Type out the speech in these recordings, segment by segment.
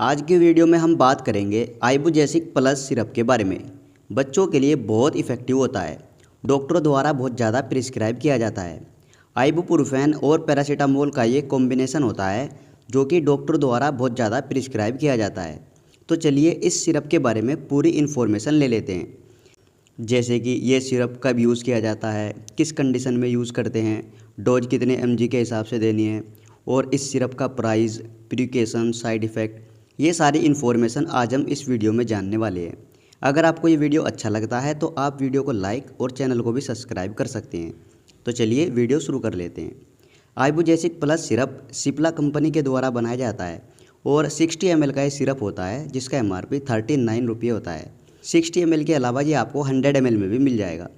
आज की वीडियो में हम बात करेंगे आइबुजेसिक प्लस सिरप के बारे में। बच्चों के लिए बहुत इफ़ेक्टिव होता है, डॉक्टरों द्वारा बहुत ज़्यादा प्रिस्क्राइब किया जाता है। आइबुप्रोफेन और पैरासीटामोल का ये कॉम्बिनेशन होता है जो कि डॉक्टर द्वारा बहुत ज़्यादा प्रिस्क्राइब किया जाता है। तो चलिए इस सिरप के बारे में पूरी इन्फॉर्मेशन ले लेते हैं, जैसे कि ये सिरप कब यूज़ किया जाता है, किस कंडीशन में यूज़ करते हैं, डोज कितने mg के हिसाब से देनी है और इस सिरप का प्राइस, प्रिकॉशन, साइड इफ़ेक्ट, ये सारी इन्फॉर्मेशन आज हम इस वीडियो में जानने वाले हैं। अगर आपको ये वीडियो अच्छा लगता है तो आप वीडियो को लाइक और चैनल को भी सब्सक्राइब कर सकते हैं। तो चलिए वीडियो शुरू कर लेते हैं। Ibugesic plus syrup Cipla company के द्वारा बनाया जाता है और 60 ml का ये सिरप होता है जिसका MRP 39 रुपये होता है। 60 ml के अलावा ये आपको 100 ml में भी मिल जाएगा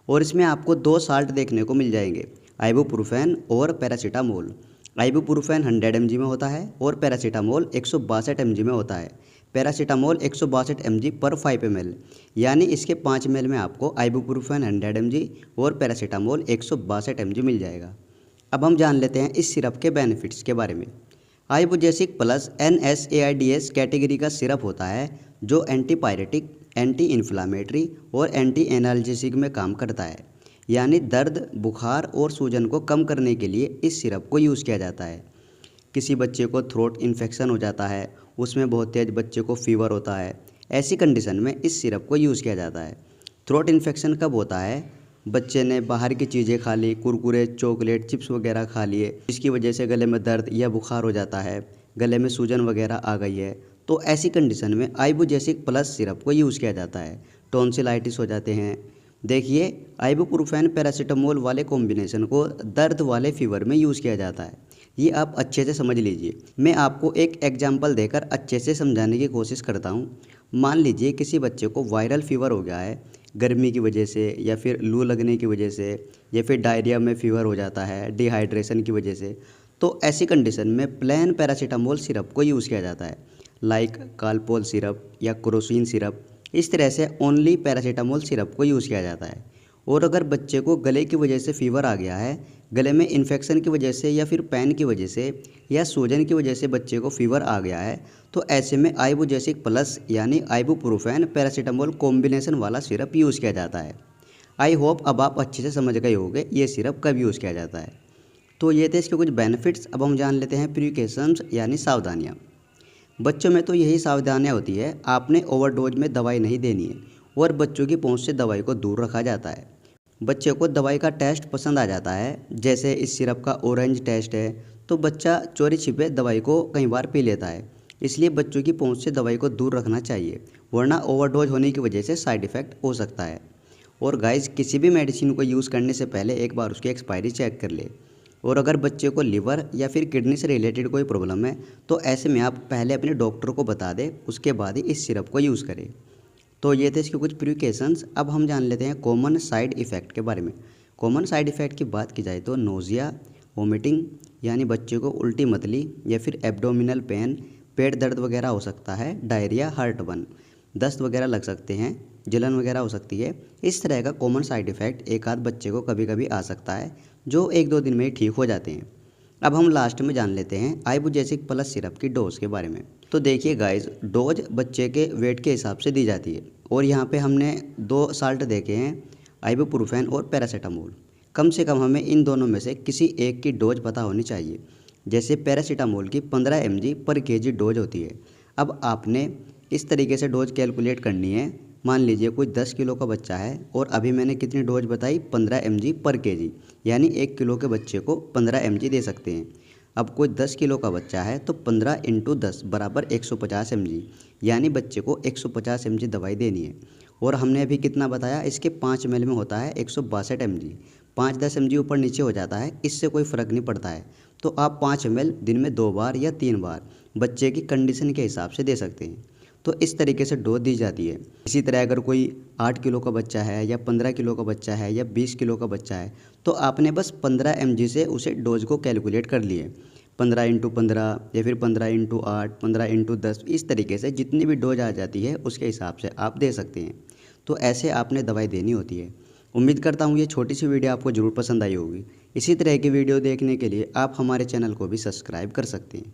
और इसमें आपको 2 साल्ट देखने को मिल जाएंगे, आइबुप्रोफेन और पैरासीटामोल। आइबुप्रोफेन 100 mg में होता है और पैरासीटामोल 162 mg में होता है। पैरासीटामोल 162 mg पर 5 ml, यानी इसके 5 ml में आपको आइबुप्रोफेन 100 mg और पैरासीटामोल 162 mg मिल जाएगा। अब हम जान लेते हैं इस सिरप के बेनिफिट्स के बारे में। आइबुजेसिक प्लस NSAIDs कैटेगरी का सिरप होता है जो एंटीपायरेटिक, एंटी इन्फ्लामेटरी और एंटी एनाल्जेसिक में काम करता है, यानी दर्द, बुखार और सूजन को कम करने के लिए इस सिरप को यूज़ किया जाता है। किसी बच्चे को थ्रोट इन्फेक्शन हो जाता है, उसमें बहुत तेज बच्चे को फीवर होता है, ऐसी कंडीशन में इस सिरप को यूज़ किया जाता है। थ्रोट इन्फेक्शन कब होता है? बच्चे ने बाहर की चीज़ें खा ली, कुरकुरे, चॉकलेट, चिप्स वगैरह खा लिए, जिसकी वजह से गले में दर्द या बुखार हो जाता है, गले में सूजन वगैरह आ गई है, तो ऐसी कंडीशन में आइबुजेसिक प्लस सिरप को यूज़ किया जाता है। टॉन्सिलाइटिस हो जाते हैं। देखिए, आइबुप्रोफेन पैरासीटामोल वाले कॉम्बिनेशन को दर्द वाले फीवर में यूज़ किया जाता है। ये आप अच्छे से समझ लीजिए। मैं आपको एक एग्जांपल देकर अच्छे से समझाने की कोशिश करता हूँ। मान लीजिए किसी बच्चे को वायरल फीवर हो गया है, गर्मी की वजह से या फिर लू लगने की वजह से या फिर डायरिया में फीवर हो जाता है डिहाइड्रेशन की वजह से, तो ऐसी कंडीशन में प्लेन पैरासीटामोल सिरप को यूज़ किया जाता है, लाइक कालपोल सिरप या क्रोसिन सिरप। इस तरह से ओनली पैरासीटामोल सिरप को यूज़ किया जाता है। और अगर बच्चे को गले की वजह से फीवर आ गया है, गले में इन्फेक्शन की वजह से या फिर पेन की वजह से या सूजन की वजह से बच्चे को फीवर आ गया है, तो ऐसे में आइबुजेसिक प्लस यानी आइबुप्रोफेन पैरासीटामोल कॉम्बिनेशन वाला सिरप यूज़ किया जाता है। आई होप अब आप अच्छे से समझ गए होंगे ये सिरप कब यूज़ किया जाता है। तो ये थे इसके कुछ बेनिफिट्स। अब हम जान लेते हैं प्रिकॉशंस यानी सावधानियाँ। बच्चों में तो यही सावधानियाँ होती है, आपने ओवरडोज में दवाई नहीं देनी है और बच्चों की पहुँच से दवाई को दूर रखा जाता है। बच्चे को दवाई का टेस्ट पसंद आ जाता है, जैसे इस सिरप का ऑरेंज टेस्ट है, तो बच्चा चोरी छिपे दवाई को कई बार पी लेता है। इसलिए बच्चों की पहुंच से दवाई को दूर रखना चाहिए, वरना ओवरडोज होने की वजह से साइड इफ़ेक्ट हो सकता है। और गाइस, किसी भी मेडिसिन को यूज़ करने से पहले एक बार उसकी एक्सपायरी चेक कर ले। और अगर बच्चे को लिवर या फिर किडनी से रिलेटेड कोई प्रॉब्लम है तो ऐसे में आप पहले अपने डॉक्टर को बता दें, उसके बाद ही इस सिरप को यूज़ करें। तो ये थे इसके कुछ प्रिकॉशंस। अब हम जान लेते हैं कॉमन साइड इफ़ेक्ट के बारे में। कॉमन साइड इफ़ेक्ट की बात की जाए तो नोज़िया, वोमिटिंग यानी बच्चे को उल्टी मतली या फिर एब्डोमिनल पेन, पेट दर्द वगैरह हो सकता है, डायरिया, हार्टबर्न, दस्त वगैरह लग सकते हैं, जलन वगैरह हो सकती है। इस तरह का कॉमन साइड इफ़ेक्ट एक आध बच्चे को कभी कभी आ सकता है, जो 1-2 दिन में ही ठीक हो जाते हैं। अब हम लास्ट में जान लेते हैं आइबुजेसिक प्लस सिरप की डोज़ के बारे में। तो देखिए गाइज, डोज बच्चे के वेट के हिसाब से दी जाती है और यहाँ पे हमने 2 साल्ट देखे हैं, आइबुप्रोफेन और पैरासीटामोल। कम से कम हमें इन दोनों में से किसी एक की डोज पता होनी चाहिए। जैसे पैरासीटामोल की 15 mg पर kg डोज होती है। अब आपने इस तरीके से डोज कैलकुलेट करनी है। मान लीजिए कोई 10 किलो का बच्चा है और अभी मैंने कितनी डोज बताई, 15 mg पर kg, यानी 1 किलो के बच्चे को 15 mg दे सकते हैं। अब कोई 10 किलो का बच्चा है तो 15 × 10 बराबर 150 mg, यानी बच्चे को 150 mg दवाई देनी है। और हमने अभी कितना बताया, इसके 5 ml में होता है 162 mg। 5-10 mg ऊपर नीचे हो जाता है, इससे कोई फ़र्क नहीं पड़ता है। तो आप 5 ml दिन में 2 बार या 3 बार बच्चे की कंडीशन के हिसाब से दे सकते हैं। तो इस तरीके से डोज दी जाती है। इसी तरह अगर कोई 8 किलो का बच्चा है या 15 किलो का बच्चा है या 20 किलो का बच्चा है तो आपने बस 15 mg से उसे डोज को कैलकुलेट कर लिए। 15 × 15 या फिर 15 × 8, 15 × 10, इस तरीके से जितनी भी डोज आ जाती है उसके हिसाब से आप दे सकते हैं। तो ऐसे आपने दवाई देनी होती है। उम्मीद करता हूँ ये छोटी सी वीडियो आपको ज़रूर पसंद आई होगी। इसी तरह की वीडियो देखने के लिए आप हमारे चैनल को भी सब्सक्राइब कर सकते हैं।